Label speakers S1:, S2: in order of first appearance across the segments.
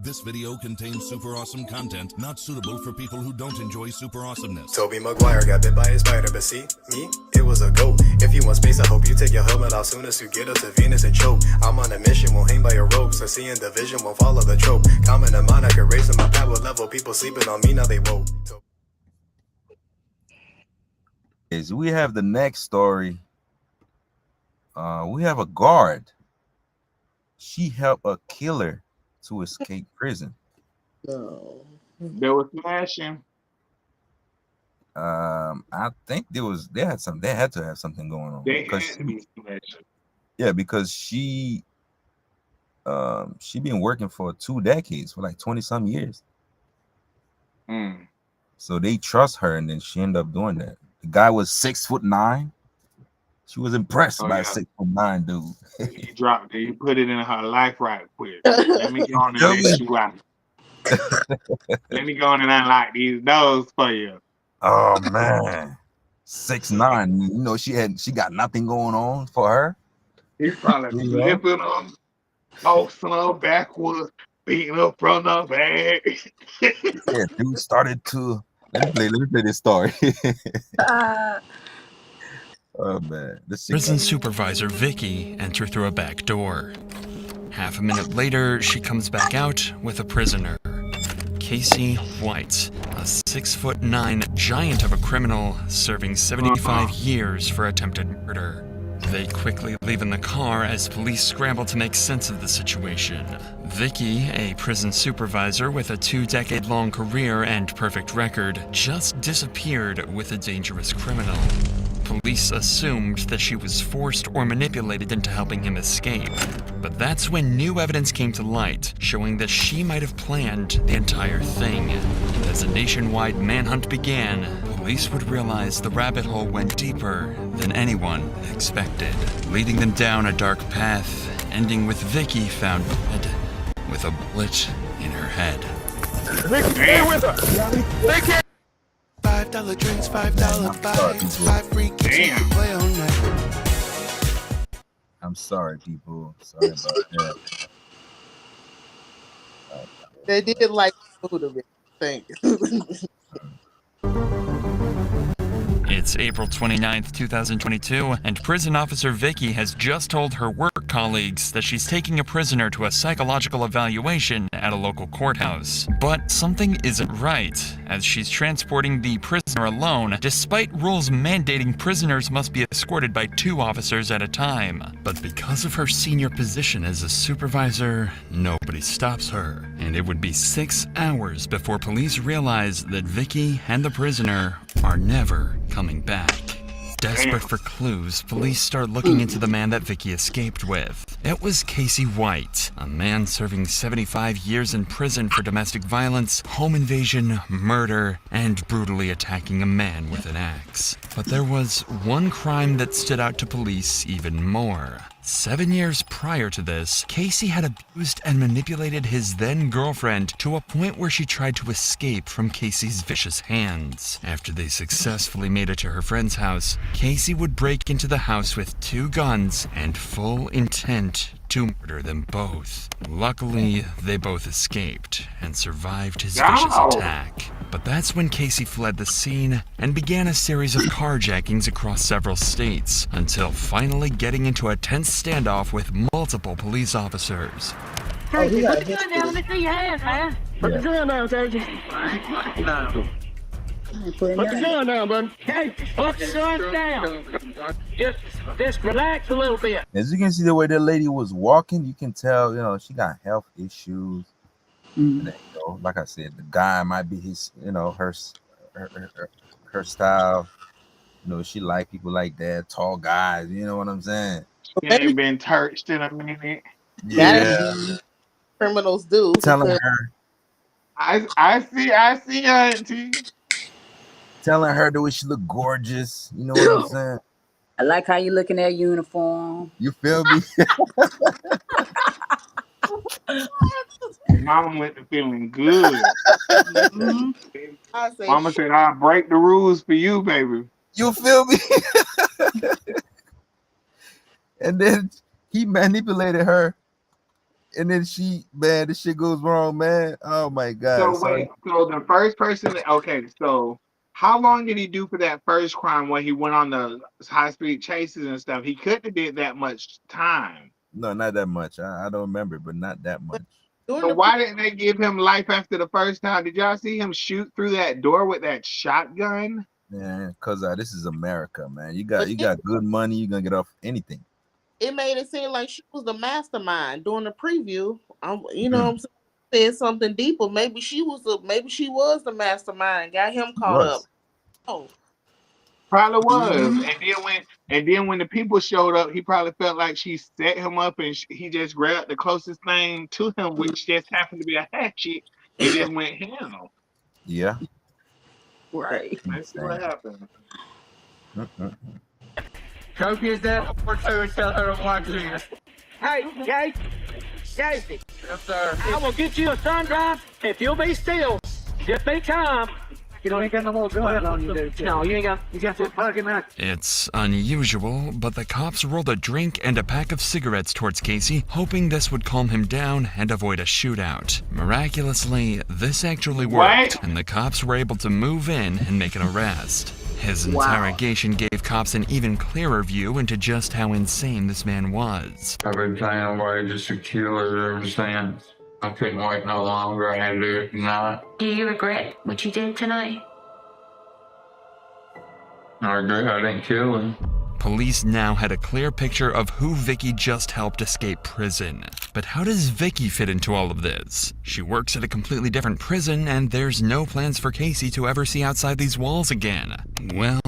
S1: This video contains super awesome content not suitable for people who don't enjoy super awesomeness.
S2: Toby Maguire got bit by a spider, but see, me, it was a goat. If you want space, I hope you take your helmet off soon as you get up to Venus and choke. I'm on a mission, won't hang by your ropes. I see in the vision, won't follow the trope. Common in mind, I could raise my power level. People sleeping on me, now they woke.
S3: Is we have the next story. We have a guard. She helped a killer to escape prison.
S4: No.
S5: They were smashing.
S3: I think they had to have something going on.
S5: They had to be smashing.
S3: Yeah, because she been working for 2 decades, for like 20-some years. So they trust her, and then she ended up doing that. The guy was 6'9". She was impressed by a 6'9" dude.
S5: He dropped it. He put it in her life right quick. Let me go on and let you out. Let me go on and unlock these doors for you.
S3: Oh man, 6'9". You know she got nothing going on for her.
S5: He probably flipping them, tossing them backwards, beating up from the back.
S3: Yeah, dude started to. Let me play this story. Oh man,
S6: Prison supervisor Vicky entered through a back door. Half a minute later, she comes back out with a prisoner. Casey White, a 6'9" giant of a criminal serving 75 years for attempted murder. They quickly leave in the car as police scramble to make sense of the situation. Vicky, a prison supervisor with a 2-decade-long career and perfect record, just disappeared with a dangerous criminal. Police assumed that she was forced or manipulated into helping him escape. But that's when new evidence came to light, showing that she might have planned the entire thing. As a nationwide manhunt began, police would realize the rabbit hole went deeper than anyone expected, leading them down a dark path, ending with Vicky found dead with a bullet in her head.
S5: Vicky, stay with her! Vicky!
S7: $5 drinks, $5 buys, 5 free kids to play all night.
S3: I'm sorry, people. Sorry about that.
S4: They did like food of it, I think.
S6: It's April 29th, 2022, and prison officer Vicky has just told her work colleagues that she's taking a prisoner to a psychological evaluation at a local courthouse. But something isn't right, as she's transporting the prisoner alone, despite rules mandating prisoners must be escorted by 2 officers at a time. But because of her senior position as a supervisor, nobody stops her, and it would be 6 hours before police realize that Vicky and the prisoner are never coming back. Desperate for clues, police start looking into the man that Vicky escaped with. It was Casey White, a man serving 75 years in prison for domestic violence, home invasion, murder, and brutally attacking a man with an axe. But there was one crime that stood out to police even more. 7 years prior to this, Casey had abused and manipulated his then-girlfriend to a point where she tried to escape from Casey's vicious hands. After they successfully made it to her friend's house, Casey would break into the house with 2 guns and full intent to murder them both. Luckily, they both escaped and survived his vicious attack. But that's when Casey fled the scene and began a series of carjackings across several states, until finally getting into a tense standoff with multiple police officers.
S8: Hey, put the gun down. Let me see your hands, man. Put the gun down, Sergeant. Put the gun down, bud. Hey, put the gun down. Just relax a little bit.
S3: As you can see, the way that lady was walking, you can tell, you know, she got health issues. And then, you know, like I said, the guy might be his, you know, her style. You know, she like people like that, tall guys. You know what I'm saying?
S5: She ain't been touched in a minute.
S3: Yeah.
S4: Criminals do.
S3: Telling her.
S5: I see, Auntie.
S3: Telling her the way she look gorgeous. You know what I'm saying?
S8: I like how you look in that uniform.
S3: You feel me?
S5: Mama went to feeling good. Mama said, I'll break the rules for you, baby.
S3: You feel me? And then he manipulated her and then man, this shit goes wrong, man. Oh my god.
S5: So wait, so the first person, okay, so how long did he do for that first crime when he went on the high speed chases and stuff? He couldn't have did that much time.
S3: No, not that much. I don't remember, but not that much.
S5: So why didn't they give him life after the first time? Did y'all see him shoot through that door with that shotgun?
S3: Yeah, because this is America, man. You got good money, you're gonna get off anything.
S4: It made it seem like she was the mastermind during the preview. You know what I'm saying? Said something deeper. Maybe she was the mastermind. Got him caught up. Oh,
S5: probably was. And then when the people showed up, he probably felt like she set him up, and he just grabbed the closest thing to him, which just happened to be a hatchet, and then went ham.
S3: Yeah.
S9: Right.
S5: Let's see what happened.
S8: Trophy is that or tell her to watch this. Hey, Casey. Yes, sir. I will get you a sunrise if you'll be still. Just be calm. You don't ain't got no more gun on you, dude. No, you got that fucking out.
S6: It's unusual, but the cops rolled a drink and a pack of cigarettes towards Casey, hoping this would calm him down and avoid a shootout. Miraculously, this actually worked, and the cops were able to move in and make an arrest. His interrogation gave cops an even clearer view into just how insane this man was.
S10: I've been trying to wait just to kill her ever since. I couldn't wait no longer. I had to do it tonight.
S11: Do you regret what you did tonight?
S10: I regret I didn't kill her.
S6: Police now had a clear picture of who Vicky just helped escape prison. But how does Vicky fit into all of this? She works at a completely different prison, and there's no plans for Casey to ever see outside these walls again. Well,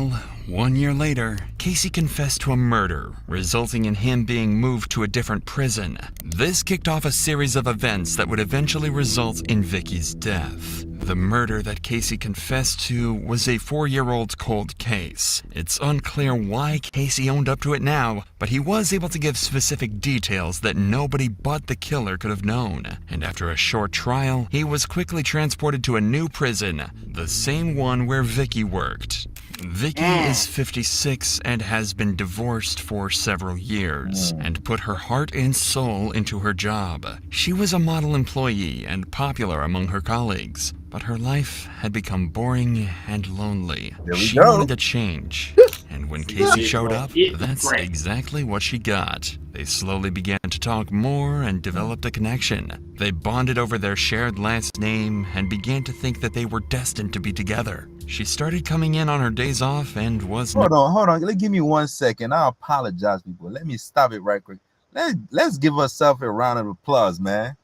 S6: 1 year later, Casey confessed to a murder, resulting in him being moved to a different prison. This kicked off a series of events that would eventually result in Vicky's death. The murder that Casey confessed to was a 4-year-old cold case. It's unclear why Casey owned up to it now, but he was able to give specific details that nobody but the killer could have known. And after a short trial, he was quickly transported to a new prison, the same one where Vicky worked. Vicky is 56 and has been divorced for several years and put her heart and soul into her job. She was a model employee and popular among her colleagues, but her life had become boring and lonely. She wanted to change. And when Casey showed up, that's exactly what she got. They slowly began to talk more and developed a connection. They bonded over their shared last name and began to think that they were destined to be together. She started coming in on her days off and was...
S3: Hold on. Give me 1 second. I apologize, people. Let me stop it right quick. Let's give ourselves a round of applause, man.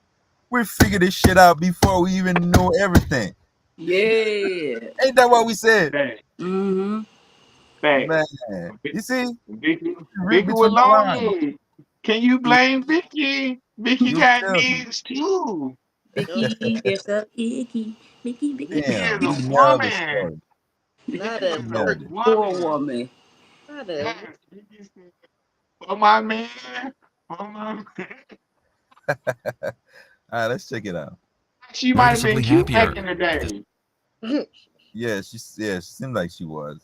S3: We figured this shit out before we even know everything.
S9: Yeah.
S3: Ain't that what we said?
S9: Mm-hmm.
S3: Man, you see?
S5: Vicky was lonely. Can you blame Vicky? Vicky got needs too.
S9: Vicky, it's a Vicky. Vicky.
S3: Damn,
S5: a woman.
S4: not a
S9: poor woman.
S4: Not a.
S5: Oh my man. Oh my man.
S3: All right, let's check it out.
S5: She might have been cute back in the day.
S3: Yeah, she seemed like she was.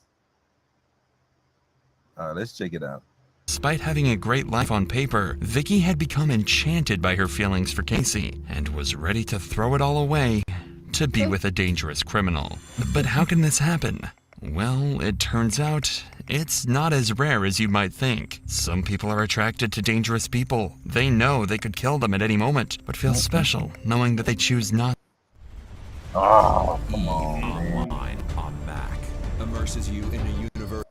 S3: Let's check it out.
S6: Despite having a great life on paper, Vicky had become enchanted by her feelings for Casey and was ready to throw it all away to be with a dangerous criminal. But how can this happen? Well, it turns out it's not as rare as you might think. Some people are attracted to dangerous people. They know they could kill them at any moment, but feel special knowing that they choose not.
S3: Oh, come on, man.
S12: On Mac immerses you in a universe.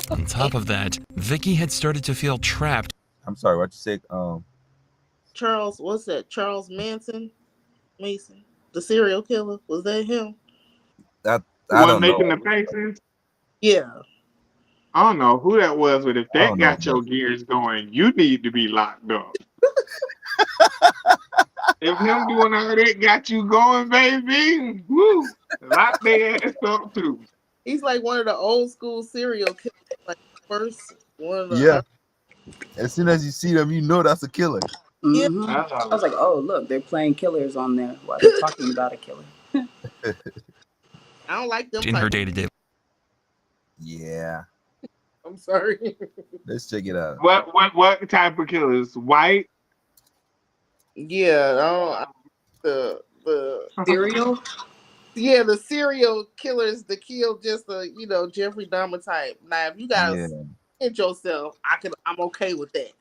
S6: On top of that, Vicky had started to feel trapped.
S3: I'm sorry, what you said?
S4: Charles, what's that? Charles Mason, the serial killer. Was that him?
S3: I don't
S5: making
S3: know.
S5: The faces.
S4: Yeah.
S5: I don't know who that was, but if that got your gears going, you need to be locked up. If him doing all that got you going, baby, woo, lock their ass up too.
S4: He's like one of the old school serial killers, like first one.
S3: Yeah. As soon as you see them, you know that's a killer.
S9: Mm-hmm.
S4: Yeah.
S9: I was like, oh, look, they're playing killers on there while they're talking about a killer.
S4: I don't like them.
S6: In her day-to-day.
S3: Yeah.
S4: I'm sorry.
S3: Let's check it out.
S5: What type of killers? White?
S4: Yeah, the
S9: Serial?
S4: yeah, the serial killers that kill just Jeffrey Dahmer type. Now, if you guys
S3: Yeah.
S4: hit yourself, I'm okay with that.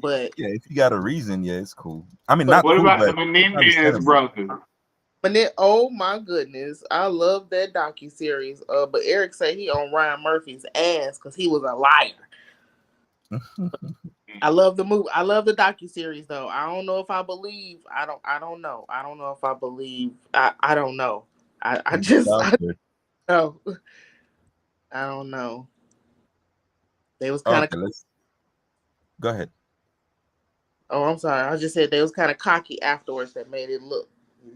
S4: But
S3: Yeah, if you got a reason, yeah, it's cool. I mean,
S4: but
S3: not
S5: What
S3: cool,
S5: about the
S3: but
S5: Menendez
S3: understandable.
S5: brothers?
S4: but then, oh my goodness, I love that docuseries. But Eric say he on Ryan Murphy's ass because he was a liar. I love the movie. I love the docuseries though. I don't know if I believe. I don't know. I don't know if I believe. I don't know. I just I don't know. I don't know. They was kind of.
S3: Okay, let's go ahead.
S4: Oh, I'm sorry. I just said they was kind of cocky afterwards. That made it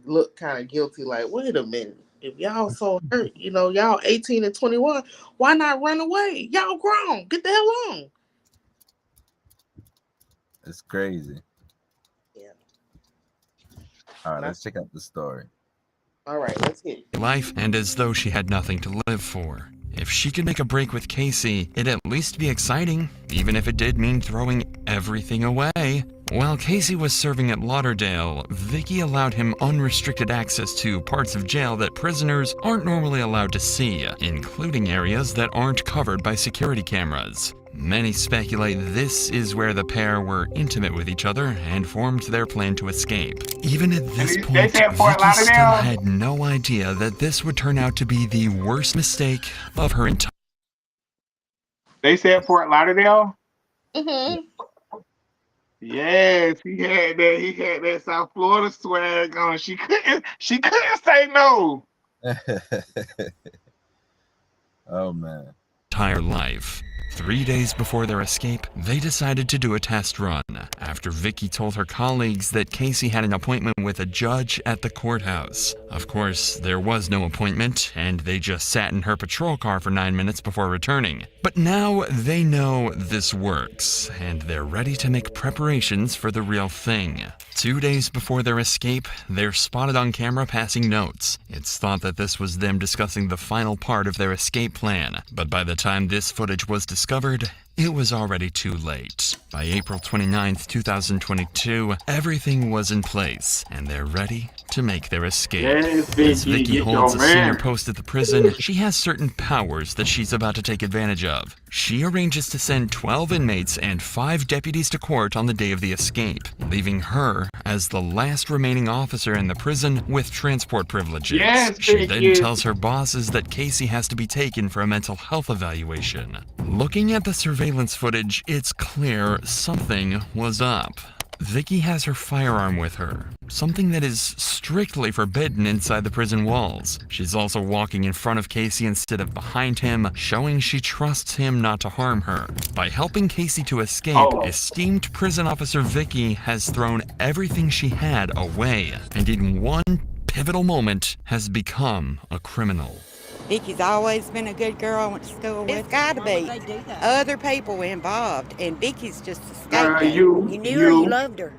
S4: look kind of guilty. Like, wait a minute. If y'all so hurt, y'all 18 and 21, why not run away? Y'all grown. Get the hell on.
S3: It's crazy.
S4: Yeah.
S3: All right, let's check out the story.
S4: All right, let's hit it.
S6: Life, and as though she had nothing to live for. If she could make a break with Casey, it'd at least be exciting, even if it did mean throwing everything away. While Casey was serving at Lauderdale, Vicky allowed him unrestricted access to parts of jail that prisoners aren't normally allowed to see, including areas that aren't covered by security cameras. Many speculate this is where the pair were intimate with each other and formed their plan to escape. Even at this point, Vicky still had no idea that this would turn out to be the worst mistake of her entire.
S5: They said Fort Lauderdale?
S4: Mm-hmm.
S5: Yes, he had that South Florida swag on. She couldn't say no.
S3: Oh man.
S6: Entire life. 3 days before their escape, they decided to do a test run after Vicky told her colleagues that Casey had an appointment with a judge at the courthouse. Of course, there was no appointment, and they just sat in her patrol car for 9 minutes before returning. But now they know this works, and they're ready to make preparations for the real thing. 2 days before their escape, they're spotted on camera passing notes. It's thought that this was them discussing the final part of their escape plan, but by the time this footage was discovered, it was already too late. By April 29th, 2022, everything was in place, and they're ready to make their escape.
S5: Yes,
S6: As Vicky
S5: get
S6: holds a
S5: your
S6: senior
S5: man.
S6: post at the prison, she has certain powers that she's about to take advantage of. She arranges to send 12 inmates and 5 deputies to court on the day of the escape, leaving her as the last remaining officer in the prison with transport privileges.
S5: Yes,
S6: She then
S5: Vicky.
S6: tells her bosses that Casey has to be taken for a mental health evaluation. Looking at the surveillance footage, it's clear something was up. Vicky has her firearm with her, something that is strictly forbidden inside the prison walls. She's also walking in front of Casey instead of behind him, showing she trusts him not to harm her. By helping Casey to escape, esteemed prison officer Vicky has thrown everything she had away, and in one pivotal moment has become a criminal.
S13: Vicky's always been a good girl I went to school with. It's got to be other people involved, and Vicky's just a scapegoat.
S5: You
S13: knew her, you loved her.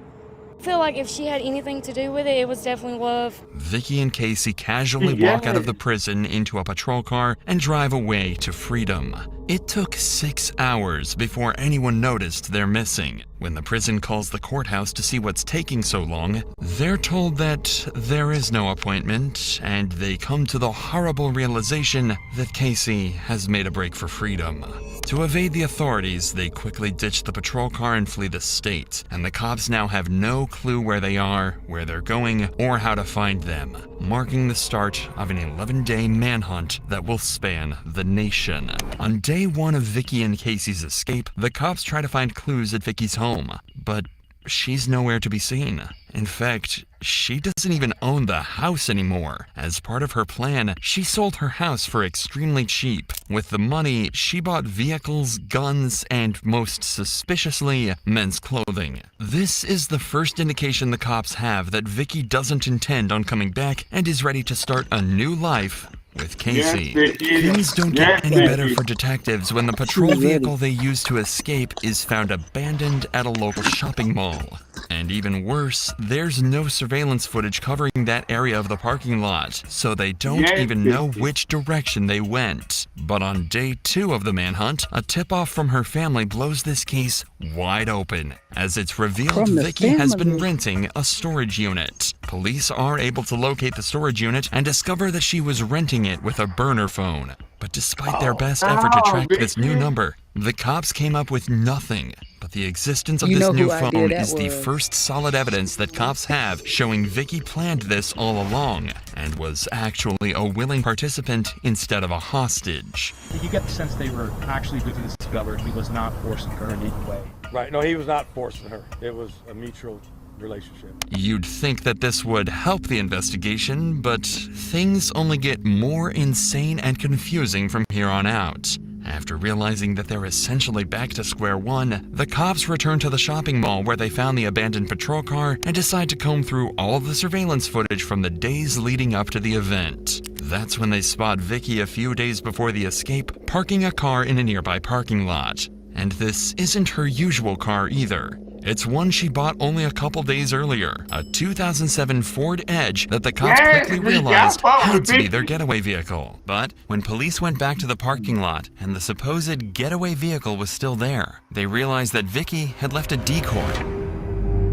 S14: I feel like if she had anything to do with it, it was definitely love.
S6: Vicky and Casey casually walk out of the prison into a patrol car and drive away to freedom. It took 6 hours before anyone noticed they're missing. When the prison calls the courthouse to see what's taking so long, they're told that there is no appointment, and they come to the horrible realization that Casey has made a break for freedom. To evade the authorities, they quickly ditch the patrol car and flee the state, and the cops now have no clue where they are, where they're going, or how to find them, marking the start of an 11-day manhunt that will span the nation. On day 1 of Vicky and Casey's escape, the cops try to find clues at Vicky's home, but she's nowhere to be seen. In fact, she doesn't even own the house anymore. As part of her plan, she sold her house for extremely cheap. With the money, she bought vehicles, guns, and most suspiciously, men's clothing. This is the first indication the cops have that Vicky doesn't intend on coming back and is ready to start a new life with Casey.
S5: Yes,
S6: Things don't
S5: yes,
S6: get any
S5: thank
S6: better
S5: you.
S6: for detectives when the patrol vehicle they used to escape is found abandoned at a local shopping mall. And even worse, there's no surveillance footage covering that area of the parking lot, so they don't
S5: Yes,
S6: even know
S5: thank you.
S6: which direction they went. But on day 2 of the manhunt, a tip-off from her family blows this case wide open, as it's revealed Vicky has been renting a storage unit. Police are able to locate the storage unit and discover that she was renting it with a burner phone. But despite their best effort to track this new number, the cops came up with nothing. But the existence of this new phone is the first solid evidence that cops have showing Vicky planned this all along and was actually a willing participant instead of a hostage.
S15: You get the sense they were actually with this discovered. He was not forcing her in any way.
S16: Right. No, he was not forcing her. It was a mutual relationship.
S6: You'd think that this would help the investigation, but things only get more insane and confusing from here on out. After realizing that they're essentially back to square one, the cops return to the shopping mall where they found the abandoned patrol car and decide to comb through all of the surveillance footage from the days leading up to the event. That's when they spot Vicky a few days before the escape, parking a car in a nearby parking lot. And this isn't her usual car either. It's one she bought only a couple days earlier, a 2007 Ford Edge that the cops quickly realized had to be their getaway vehicle. But when police went back to the parking lot and the supposed getaway vehicle was still there, they realized that Vicky had left a decoy.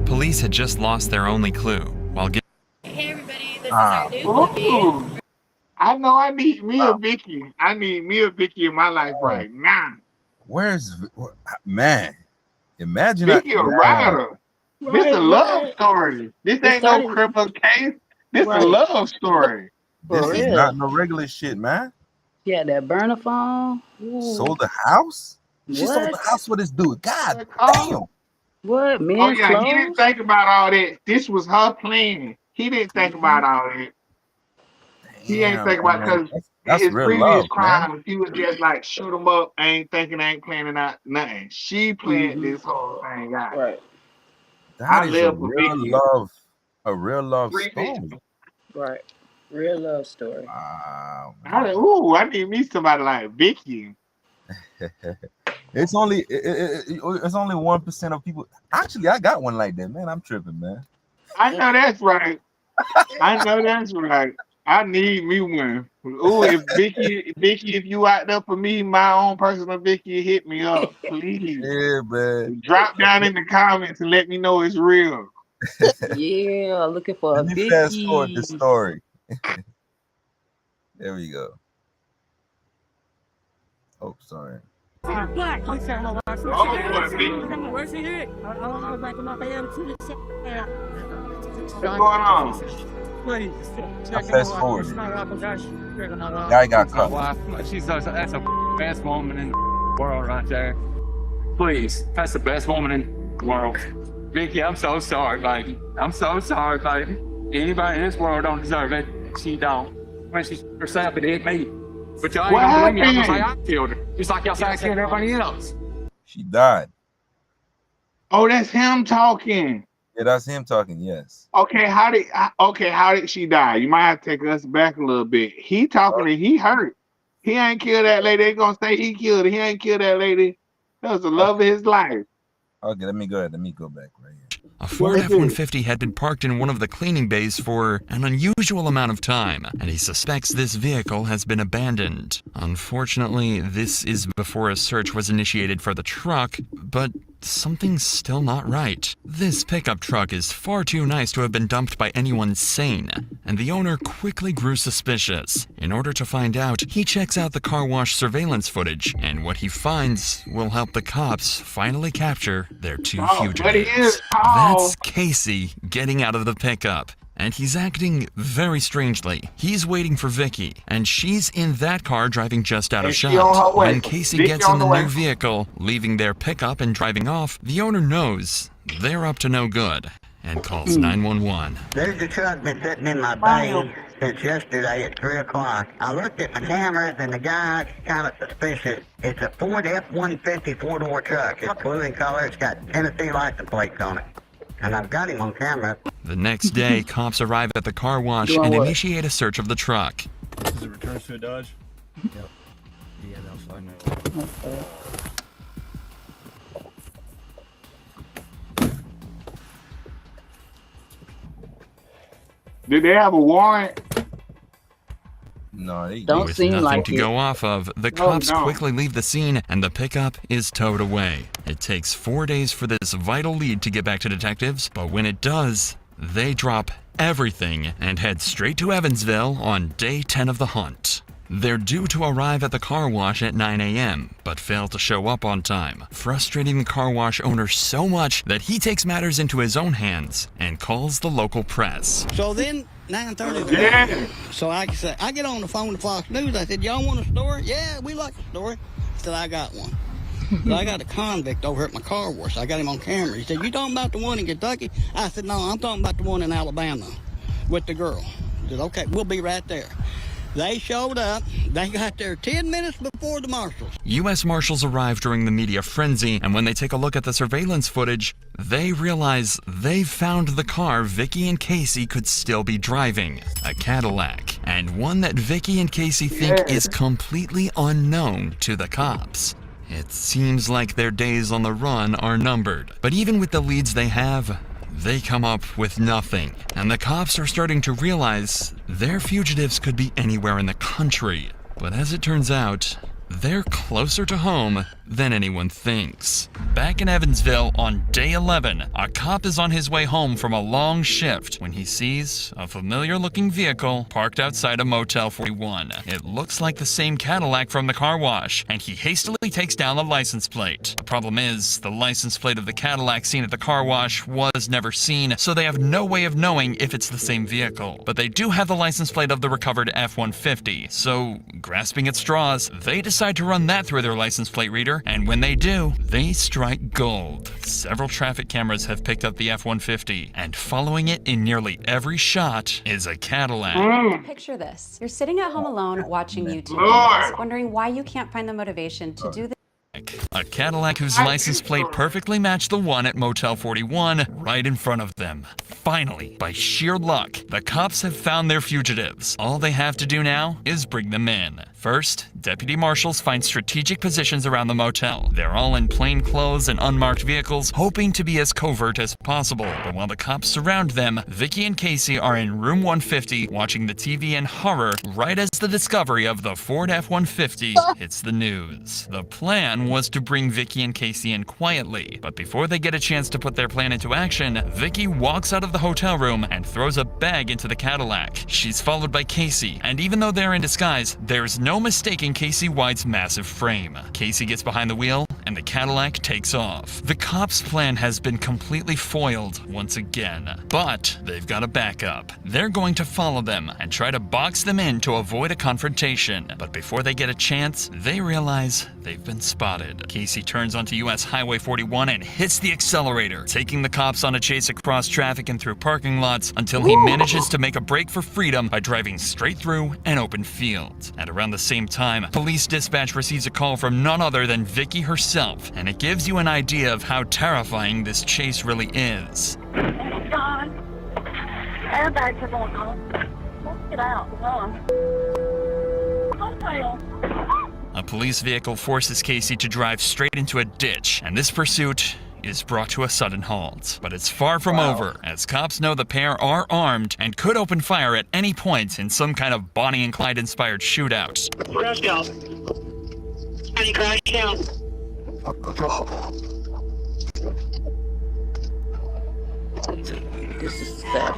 S6: Police had just lost their only clue, while
S14: Hey everybody, this is our new movie.
S5: I know I need me a Vicky. I need me a Vicky in my life right now.
S3: Where's man? Imagine
S5: Vicky a rider. This a love story. This ain't no criminal case. This a love story.
S3: This is not no regular shit, man.
S9: Yeah, that burner phone. Ooh.
S3: Sold the house? She sold the house for this dude. God damn.
S9: What, man?
S5: Oh yeah, he didn't think about all that. This was her plan. He didn't think about all that. He ain't think about because his previous crimes, he was just like shoot him up, ain't thinking, ain't planning out nothing. She planned this whole thing out.
S9: Right.
S3: That is a real love story.
S9: Right. Real love story.
S3: Wow.
S5: I need me somebody like Vicky.
S3: It's only 1% of people. Actually, I got one like that, man. I'm tripping, man.
S5: I know that's right. I know that's right. I need me one. Ooh, if Vicky, if you out there for me, my own personal Vicky, hit me up, please.
S3: Yeah, man.
S5: Drop down in the comments and let me know it's real.
S9: Yeah, looking for a Vicky.
S3: Fast forward the story. There we go. Oh, sorry.
S5: What's going on?
S3: Fast forward. Guy got caught.
S10: That's the best woman in the world right there. Please, that's the best woman in the world. Vicky, I'm so sorry, baby. I'm so sorry, baby. Anybody in this world don't deserve it. She don't. When she herself, it hit me. But y'all ain't gonna blame me. I'm gonna say I killed her. Just like y'all say I killed everybody else.
S3: She died.
S5: Oh, that's him talking.
S3: Yeah, that's him talking. Yes.
S5: Okay, how did she die? You might have to take us back a little bit. He talking and he hurt. He ain't killed that lady. They gonna say he killed her. He ain't killed that lady. That was the love of his life.
S3: Okay, let me go back right here.
S6: A Ford F-150 had been parked in one of the cleaning bays for an unusual amount of time, and he suspects this vehicle has been abandoned. Unfortunately, this is before a search was initiated for the truck, but something's still not right. This pickup truck is far too nice to have been dumped by anyone sane, and the owner quickly grew suspicious. In order to find out, he checks out the car wash surveillance footage, and what he finds will help the cops finally capture their two fugitives. That's Casey getting out of the pickup. And he's acting very strangely. He's waiting for Vicky, and she's in that car driving just out of shot. When Casey gets in the new vehicle, leaving their pickup and driving off, the owner knows they're up to no good and calls 911.
S17: There's a truck been sitting in my bay since yesterday at 3 o'clock. I looked at my cameras and the guy's kind of suspicious. It's a Ford F-150 four-door truck. It's blue in color. It's got Tennessee license plates on it. And I've got him on camera.
S6: The next day, cops arrive at the car wash and initiate a search of the truck.
S15: Is it returns to a Dodge? Yep. Yeah, that's fine.
S5: Did they have a warrant?
S3: No, they
S9: Don't
S6: With
S9: seem
S6: nothing
S9: like
S6: to
S9: it.
S6: go off of, the
S5: Oh,
S6: cops
S5: no.
S6: quickly leave the scene and the pickup is towed away. It takes 4 days for this vital lead to get back to detectives, but when it does, they drop everything and head straight to Evansville on day 10 of the hunt. They're due to arrive at the car wash at 9 a.m., but fail to show up on time, frustrating the car wash owner so much that he takes matters into his own hands and calls the local press.
S18: So then 9:30.
S5: Yeah.
S18: So I get on the phone to Fox News. I said, y'all want a story? Yeah, we like a story. I said, I got one. So I got a convict over at my car wash. I got him on camera. He said, you talking about the one in Kentucky? I said, no, I'm talking about the one in Alabama with the girl. I said, okay, we'll be right there. They showed up. They got there 10 minutes before the marshals.
S6: U.S. Marshals arrive during the media frenzy, and when they take a look at the surveillance footage, they realize they've found the car Vicky and Casey could still be driving, a Cadillac, and one that Vicky and Casey think is completely unknown to the cops. It seems like their days on the run are numbered, but even with the leads they have, they come up with nothing, and the cops are starting to realize their fugitives could be anywhere in the country. But as it turns out, they're closer to home than anyone thinks. Back in Evansville on day 11, a cop is on his way home from a long shift when he sees a familiar-looking vehicle parked outside a Motel 41. It looks like the same Cadillac from the car wash, and he hastily takes down the license plate. The problem is, the license plate of the Cadillac seen at the car wash was never seen, so they have no way of knowing if it's the same vehicle. But they do have the license plate of the recovered F-150, so grasping at straws, they decide to run that through their license plate reader, and when they do, they strike gold. Several traffic cameras have picked up the F-150, and following it in nearly every shot is a Cadillac.
S19: Picture this. You're sitting at home alone watching YouTube
S5: Lord.
S19: videos, wondering why you can't find the motivation to do this.
S6: A Cadillac whose license plate perfectly matched the one at Motel 41 right in front of them. Finally, by sheer luck, the cops have found their fugitives. All they have to do now is bring them in. First, deputy marshals find strategic positions around the motel. They're all in plain clothes and unmarked vehicles, hoping to be as covert as possible. But while the cops surround them, Vicky and Casey are in room 150 watching the TV in horror right as the discovery of the Ford F-150 hits the news. The plan was to bring Vicky and Casey in quietly, but before they get a chance to put their plan into action, Vicky walks out of the hotel room and throws a bag into the Cadillac. She's followed by Casey, and even though they're in disguise, there's no mistaking Casey White's massive frame. Casey gets behind the wheel, and the Cadillac takes off. The cops' plan has been completely foiled once again, but they've got a backup. They're going to follow them and try to box them in to avoid a confrontation, but before they get a chance, they realize they've been spotted. Casey turns onto US Highway 41 and hits the accelerator, taking the cops on a chase across traffic and through parking lots until he manages to make a break for freedom by driving straight through an open field. At around the same time, police dispatch receives a call from none other than Vicky herself, and it gives you an idea of how terrifying this chase really is.
S20: God. Airbags are going on. Let's get out.
S6: A police vehicle forces Casey to drive straight into a ditch, and this pursuit is brought to a sudden halt. But it's far from over, as cops know the pair are armed and could open fire at any point in some kind of Bonnie and Clyde-inspired shootout.
S20: Crash out. Any crash out.
S9: This is sad.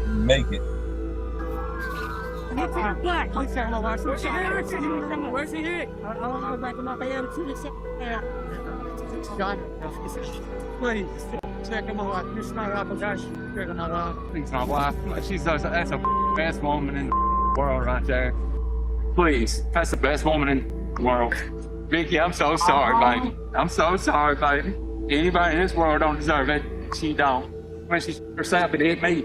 S3: Make it.
S10: Please, check him out. This is my wife. Check him out. Please, my wife. That's a best woman in the world right there. Please, that's the best woman in the world. Vicky, I'm so sorry, baby. I'm so sorry, baby. Anybody in this world don't deserve it. She don't. When she herself, it hit me.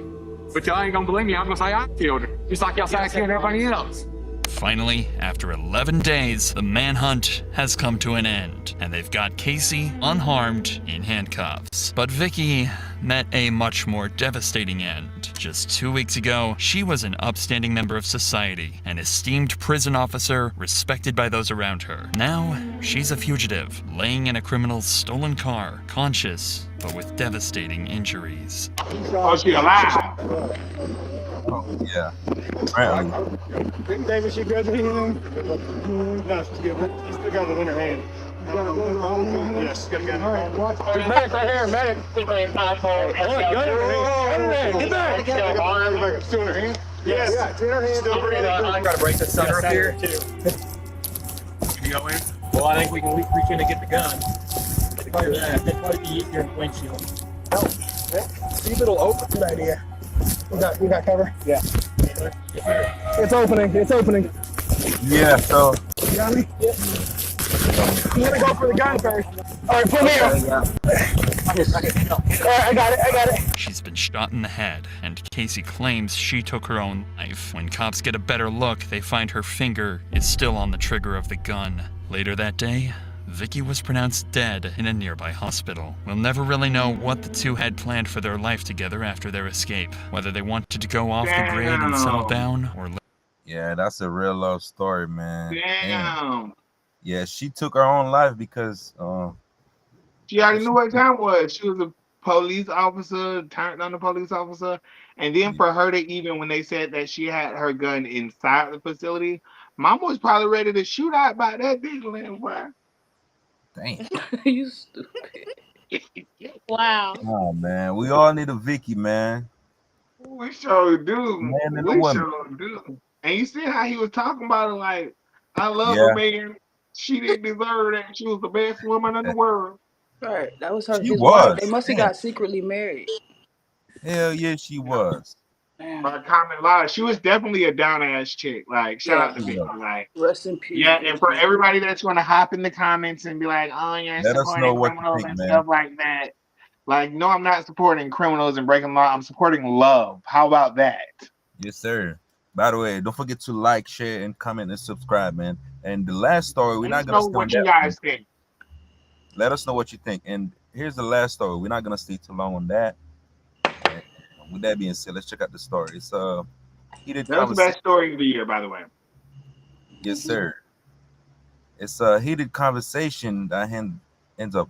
S10: But y'all ain't gonna believe me. I'm gonna say I killed her. Just like y'all say I killed everybody else.
S6: Finally, after 11 days, the manhunt has come to an end, and they've got Casey unharmed in handcuffs. But Vicky met a much more devastating end. Just 2 weeks ago, she was an upstanding member of society, an esteemed prison officer respected by those around her. Now, she's a fugitive, laying in a criminal's stolen car, conscious, but with devastating injuries.
S5: Oh, she alive?
S3: Oh, yeah. Apparently.
S16: David, she good? No, she's good. She's still got it in her hand. Yes, she's got a gun. All right, watch. There's medic right here, medic. Get back. It's still in her hand? Yes. Yeah, it's in her hand. Still breathing. I gotta break this sucker up here. You go in? Well, I think we can reach in and get the gun. Clear that. That'd probably be easier in the windshield. Oh, see if it'll open. Good idea. You got cover? Yeah. It's opening. It's opening.
S3: Yeah, so.
S16: You got me? Yeah. You gotta go for the gun first. All right, put me here. All right, I got it.
S6: She's been shot in the head, and Casey claims she took her own life. When cops get a better look, they find her finger is still on the trigger of the gun. Later that day, Vicky was pronounced dead in a nearby hospital. We'll never really know what the two had planned for their life together after their escape. Whether they wanted to go off the grid and settle down, or...
S3: Yeah, that's a real love story, man.
S5: Damn.
S3: Yeah, she took her own life because...
S5: she already knew what time it was. She was a police officer, turned on the police officer. And then for her to even, when they said that she had her gun inside the facility, Mama was probably ready to shoot out by that big limb, boy.
S3: Damn.
S4: You stupid. Wow.
S3: Oh, man. We all need a Vicky, man.
S5: We sure do.
S3: Man and
S5: we
S3: woman.
S5: sure do. And you see how he was talking about it like, I love her, man. She didn't deserve that. She was the best woman in the world.
S9: Right. That was her.
S3: She
S9: His
S3: was.
S9: wife. They must have got secretly married.
S3: Hell yeah, she was.
S5: By common law, she was definitely a down ass chick. Like, shout out to Vicky. Like,
S9: rest in peace.
S5: yeah, and for everybody that's going to hop in the comments and be like, "Oh, you're
S3: Let us know
S5: supporting
S3: what you
S5: criminals
S3: think,
S5: and
S3: man.
S5: stuff like that." Like, no, I'm not supporting criminals and breaking law. I'm supporting love. How about that?
S3: Yes, sir. By the way, don't forget to like, share, and comment and subscribe, man. And the last story, we're not gonna
S5: know
S3: stay
S5: what
S3: on
S5: you
S3: that
S5: guys
S3: one.
S5: think.
S3: Let us know what you think. And here's the last story. We're not gonna stay too long on that. And with that being said, let's check out the story. It's heated
S5: That was the best story of the year, by the way.
S3: Yes, sir. It's a heated conversation that ends up